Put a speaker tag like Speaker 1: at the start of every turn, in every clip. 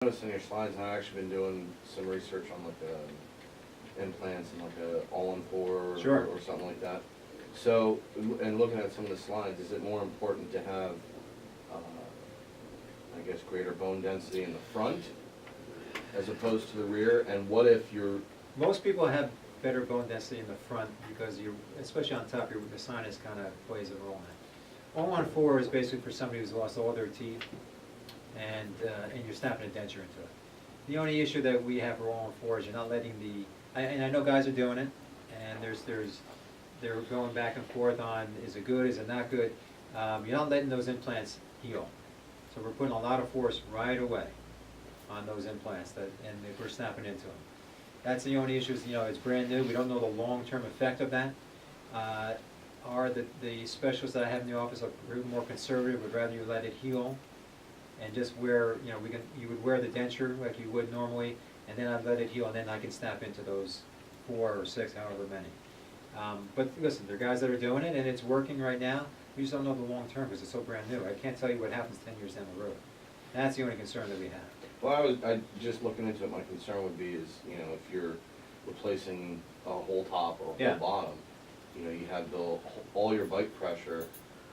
Speaker 1: Noticed in your slides, I've actually been doing some research on like implants and like a all-on-4
Speaker 2: Sure.
Speaker 1: or something like that. So, and looking at some of the slides, is it more important to have, I guess, greater bone density in the front as opposed to the rear? And what if you're,
Speaker 2: Most people have better bone density in the front because you, especially on top, the sinus kind of plays a role in it. All-on-4 is basically for somebody who's lost all their teeth and you're snapping a denture into it. The only issue that we have for all-on-4 is you're not letting and I know guys are doing it, and they're going back and forth on, is it good, is it not good? You're not letting those implants heal. So we're putting a lot of force right away on those implants and we're snapping into them. That's the only issue, is, it's brand new, we don't know the long-term effect of that. The specialists that I have in the office are a little more conservative, would rather you let it heal and just wear, you would wear the denture like you would normally, and then I'd let it heal, and then I can snap into those 4 or 6, however many. But listen, there are guys that are doing it, and it's working right now. We just don't know the long term because it's so brand new. I can't tell you what happens 10 years down the road. That's the only concern that we have.
Speaker 1: well, I just looking into it, my concern would be is, if you're replacing a whole top or a
Speaker 2: Yeah.
Speaker 1: whole bottom, you have all your bite pressure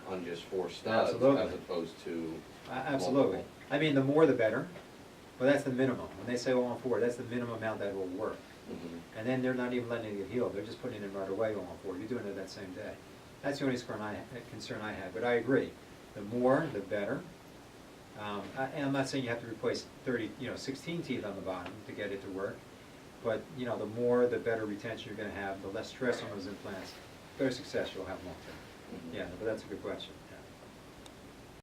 Speaker 1: on just 4 studs
Speaker 2: Absolutely.
Speaker 1: as opposed to
Speaker 2: Absolutely.
Speaker 1: multiple.
Speaker 2: I mean, the more the better, but that's the minimum. When they say all-on-4, that's the minimum amount that will work.
Speaker 1: Mhm.
Speaker 2: And then they're not even letting it heal, they're just putting it in right away all-on-4. You're doing it that same day. That's the only concern I have, but I agree. The more, the better. And I'm not saying you have to replace 16 teeth on the bottom to get it to work, but the more, the better retention you're gonna have, the less stress on those implants, better success you'll have long-term.
Speaker 1: Mhm.
Speaker 2: Yeah, but that's a good question.